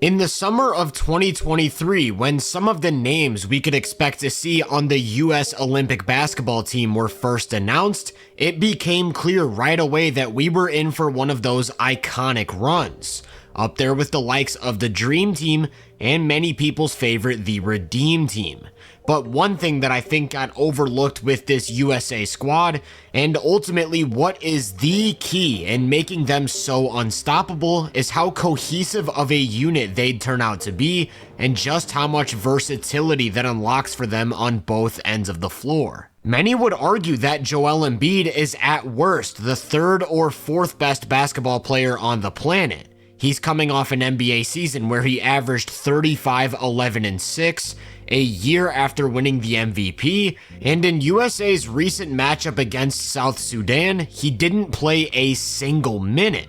In the summer of 2023, when some of the names we could expect to see on the US Olympic basketball team were first announced, it became clear right away that we were in for one of those iconic runs, up there with the likes of the Dream Team and many people's favorite, the Redeem Team. But one thing that I think got overlooked with this USA squad, and ultimately what is the key in making them so unstoppable, is how cohesive of a unit they'd turn out to be, and just how much versatility that unlocks for them on both ends of the floor. Many would argue that Joel Embiid is at worst the third or fourth best basketball player on the planet. He's coming off an NBA season where he averaged 35, 11, and 6, a year after winning the MVP, and in USA's recent matchup against South Sudan, he didn't play a single minute.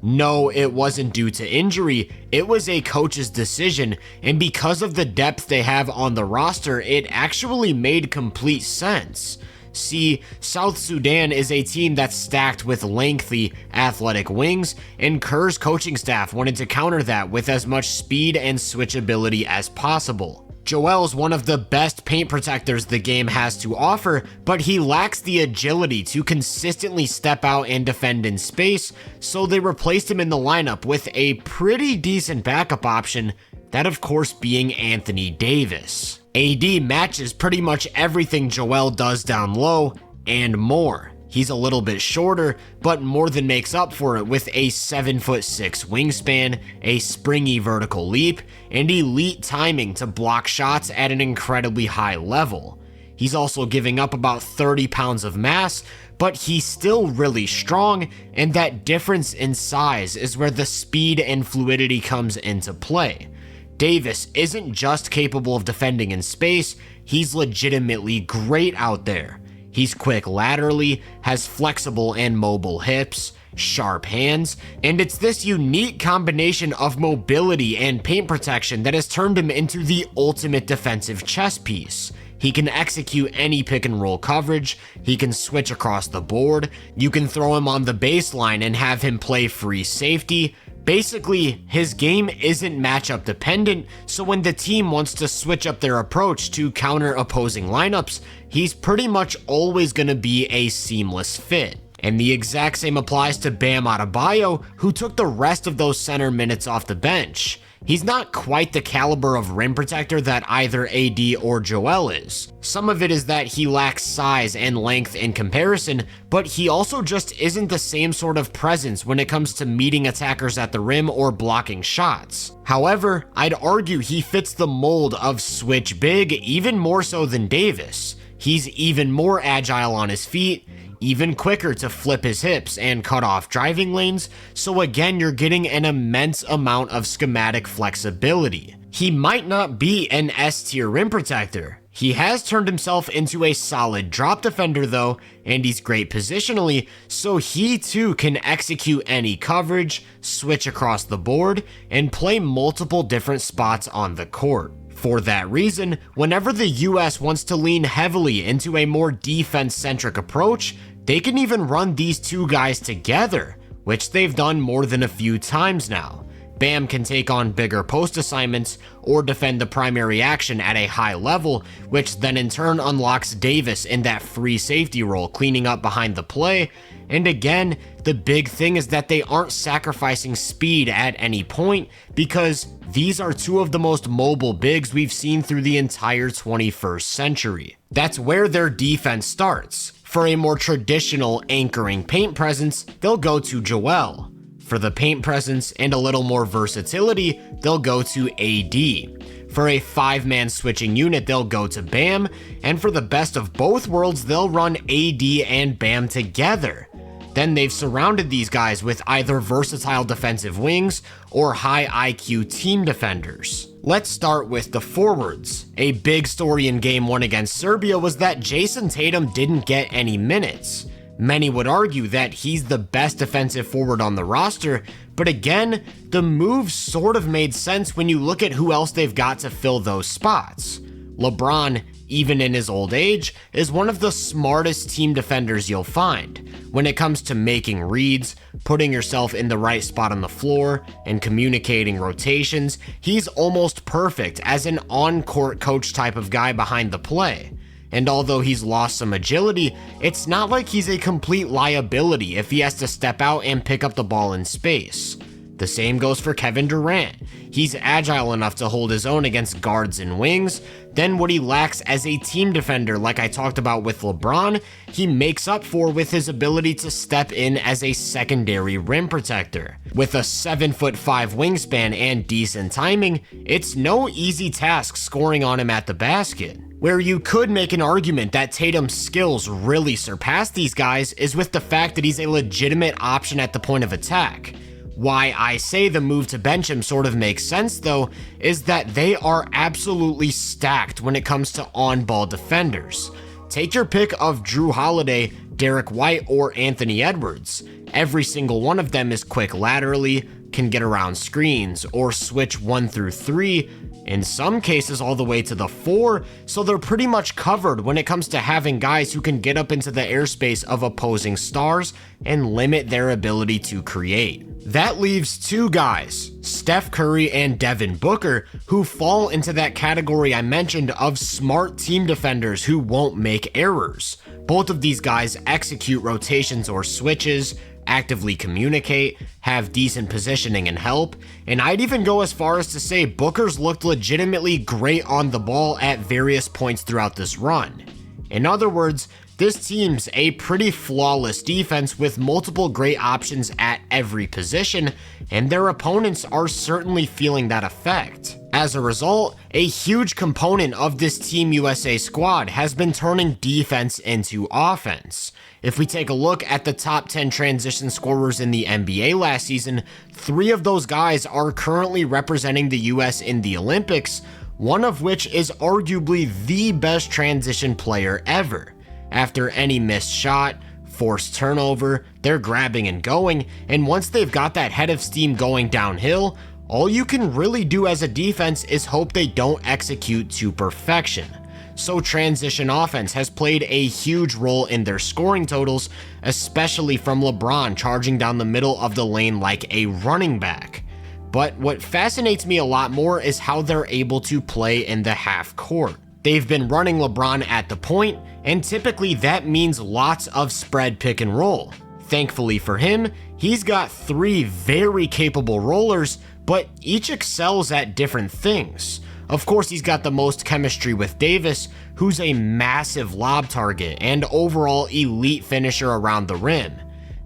No, it wasn't due to injury, it was a coach's decision, and because of the depth they have on the roster, it actually made complete sense. See, South Sudan is a team that's stacked with lengthy, athletic wings, and Kerr's coaching staff wanted to counter that with as much speed and switchability as possible. Joel's one of the best paint protectors the game has to offer, but he lacks the agility to consistently step out and defend in space, so they replaced him in the lineup with a pretty decent backup option, that of course being Anthony Davis. AD matches pretty much everything Joel does down low, and more. He's a little bit shorter, but more than makes up for it with a 7'6" wingspan, a springy vertical leap, and elite timing to block shots at an incredibly high level. He's also giving up about 30 pounds of mass, but he's still really strong, and that difference in size is where the speed and fluidity comes into play. Davis isn't just capable of defending in space, he's legitimately great out there. He's quick laterally, has flexible and mobile hips, sharp hands, and it's this unique combination of mobility and paint protection that has turned him into the ultimate defensive chess piece. He can execute any pick and roll coverage, he can switch across the board, you can throw him on the baseline and have him play free safety. Basically, his game isn't matchup dependent, so when the team wants to switch up their approach to counter opposing lineups, he's pretty much always going to be a seamless fit. And the exact same applies to Bam Adebayo, who took the rest of those center minutes off the bench. He's not quite the caliber of rim protector that either AD or Joel is. Some of it is that he lacks size and length in comparison, but he also just isn't the same sort of presence when it comes to meeting attackers at the rim or blocking shots. However, I'd argue he fits the mold of switch big even more so than Davis. He's even more agile on his feet, even quicker to flip his hips and cut off driving lanes, so again you're getting an immense amount of schematic flexibility. He might not be an S-tier rim protector. He has turned himself into a solid drop defender though, and he's great positionally, so he too can execute any coverage, switch across the board, and play multiple different spots on the court. For that reason, whenever the US wants to lean heavily into a more defense-centric approach, they can even run these two guys together, which they've done more than a few times now. Bam can take on bigger post assignments or defend the primary action at a high level, which then in turn unlocks Davis in that free safety role, cleaning up behind the play. And again, the big thing is that they aren't sacrificing speed at any point, because these are two of the most mobile bigs we've seen through the entire 21st century. That's where their defense starts. For a more traditional anchoring paint presence, they'll go to Joel. For the paint presence and a little more versatility, they'll go to AD. For a 5-man switching unit, they'll go to Bam, and for the best of both worlds, they'll run AD and Bam together. Then they've surrounded these guys with either versatile defensive wings or high IQ team defenders. Let's start with the forwards. A big story in Game 1 against Serbia was that Jason Tatum didn't get any minutes. Many would argue that he's the best defensive forward on the roster, but again, the move sort of made sense when you look at who else they've got to fill those spots. LeBron even in his old age, is one of the smartest team defenders you'll find. When it comes to making reads, putting yourself in the right spot on the floor, and communicating rotations, he's almost perfect as an on-court coach type of guy behind the play. And although he's lost some agility, it's not like he's a complete liability if he has to step out and pick up the ball in space. The same goes for Kevin Durant. He's agile enough to hold his own against guards and wings. Then what he lacks as a team defender, like I talked about with LeBron, he makes up for with his ability to step in as a secondary rim protector. With a 7'5" wingspan and decent timing, it's no easy task scoring on him at the basket. Where you could make an argument that Tatum's skills really surpass these guys is with the fact that he's a legitimate option at the point of attack. Why I say the move to bench him sort of makes sense though, is that they are absolutely stacked when it comes to on-ball defenders. Take your pick of Jrue Holiday, Derek White, or Anthony Edwards. Every single one of them is quick laterally, can get around screens, or switch 1 through 3, in some cases all the way to the 4, so they're pretty much covered when it comes to having guys who can get up into the airspace of opposing stars and limit their ability to create. That leaves two guys, Steph Curry and Devin Booker, who fall into that category I mentioned of smart team defenders who won't make errors. Both of these guys execute rotations or switches, actively communicate, have decent positioning and help, and I'd even go as far as to say Booker's looked legitimately great on the ball at various points throughout this run. In other words, this team's a pretty flawless defense with multiple great options at every position, and their opponents are certainly feeling that effect. As a result, a huge component of this Team USA squad has been turning defense into offense. If we take a look at the top 10 transition scorers in the NBA last season, 3 of those guys are currently representing the US in the Olympics, one of which is arguably the best transition player ever. After any missed shot, forced turnover, they're grabbing and going, and once they've got that head of steam going downhill, all you can really do as a defense is hope they don't execute to perfection. So transition offense has played a huge role in their scoring totals, especially from LeBron charging down the middle of the lane like a running back. But what fascinates me a lot more is how they're able to play in the half court. They've been running LeBron at the point, and typically that means lots of spread pick and roll. Thankfully for him, he's got 3 very capable rollers, but each excels at different things. Of course, he's got the most chemistry with Davis, who's a massive lob target and overall elite finisher around the rim.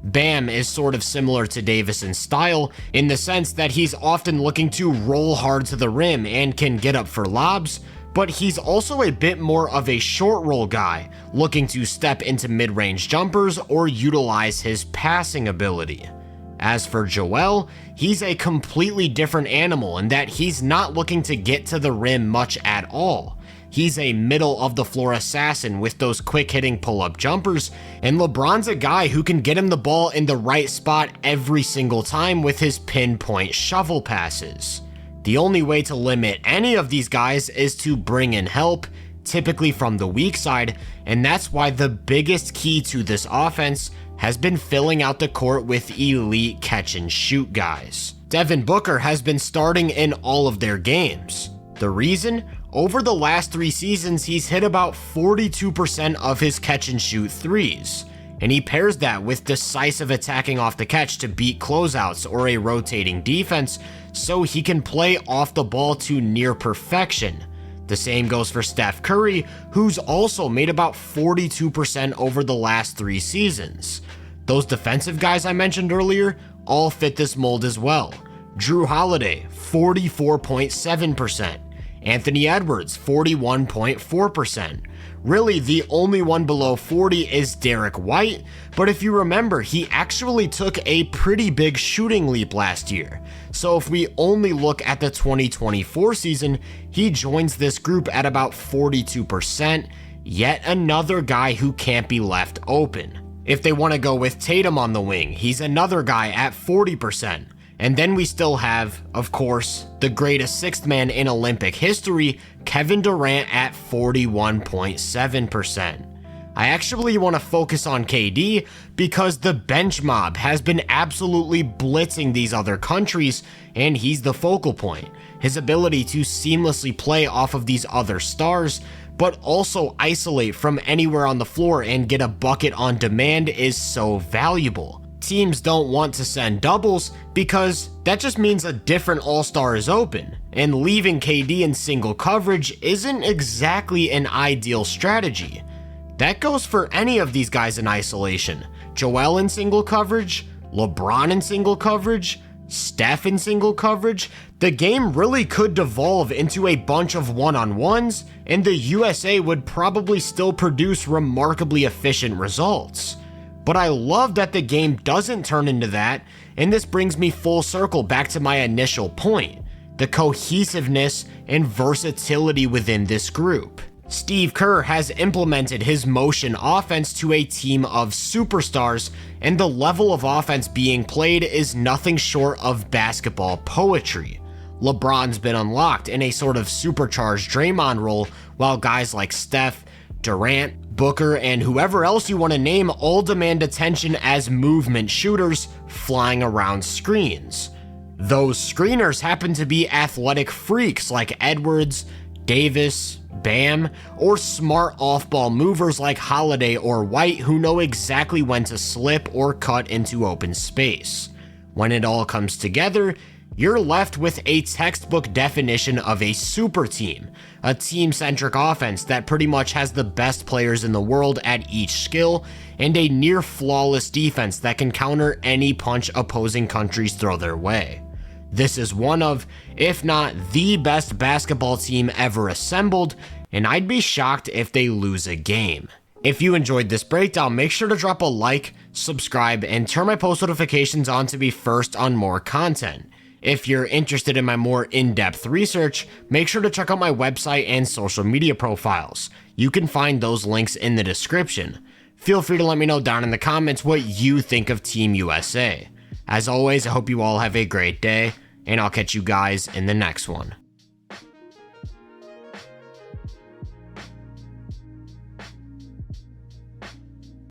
Bam is sort of similar to Davis in style, in the sense that he's often looking to roll hard to the rim and can get up for lobs, but he's also a bit more of a short roll guy, looking to step into mid-range jumpers or utilize his passing ability. As for Joel, he's a completely different animal in that he's not looking to get to the rim much at all. He's a middle of the floor assassin with those quick hitting pull-up jumpers, and LeBron's a guy who can get him the ball in the right spot every single time with his pinpoint shovel passes. The only way to limit any of these guys is to bring in help, typically from the weak side, and that's why the biggest key to this offense has been filling out the court with elite catch and shoot guys. Devin Booker has been starting in all of their games. The reason? Over the last 3 seasons, he's hit about 42% of his catch and shoot threes, and he pairs that with decisive attacking off the catch to beat closeouts or a rotating defense, so he can play off the ball to near perfection. The same goes for Steph Curry, who's also made about 42% over the last 3 seasons. Those defensive guys I mentioned earlier all fit this mold as well. Jrue Holiday, 44.7%. Anthony Edwards, 41.4%. Really, the only one below 40 is Derek White, but if you remember, he actually took a pretty big shooting leap last year. So if we only look at the 2024 season, he joins this group at about 42%, yet another guy who can't be left open. If they want to go with Tatum on the wing, he's another guy at 40%. And then we still have, of course, the greatest 6th man in Olympic history, Kevin Durant at 41.7%. I actually want to focus on KD because the bench mob has been absolutely blitzing these other countries, and he's the focal point. His ability to seamlessly play off of these other stars, but also isolate from anywhere on the floor and get a bucket on demand is so valuable. Teams don't want to send doubles because that just means a different all-star is open, and leaving KD in single coverage isn't exactly an ideal strategy. That goes for any of these guys in isolation. Joel in single coverage, LeBron in single coverage, Steph in single coverage. The game really could devolve into a bunch of one-on-ones, and the USA would probably still produce remarkably efficient results. But I love that the game doesn't turn into that, and this brings me full circle back to my initial point, the cohesiveness and versatility within this group. Steve Kerr has implemented his motion offense to a team of superstars, and the level of offense being played is nothing short of basketball poetry. LeBron's been unlocked in a sort of supercharged Draymond role, while guys like Steph, Durant, Booker, and whoever else you want to name all demand attention as movement shooters flying around screens. Those screeners happen to be athletic freaks like Edwards, Davis, Bam, or smart off-ball movers like Holiday or White who know exactly when to slip or cut into open space. When it all comes together, you're left with a textbook definition of a super team, a team-centric offense that pretty much has the best players in the world at each skill, and a near-flawless defense that can counter any punch opposing countries throw their way. This is one of, if not the best basketball team ever assembled, and I'd be shocked if they lose a game. If you enjoyed this breakdown, make sure to drop a like, subscribe, and turn my post notifications on to be first on more content. If you're interested in my more in-depth research, make sure to check out my website and social media profiles. You can find those links in the description. Feel free to let me know down in the comments what you think of Team USA. As always, I hope you all have a great day, and I'll catch you guys in the next one.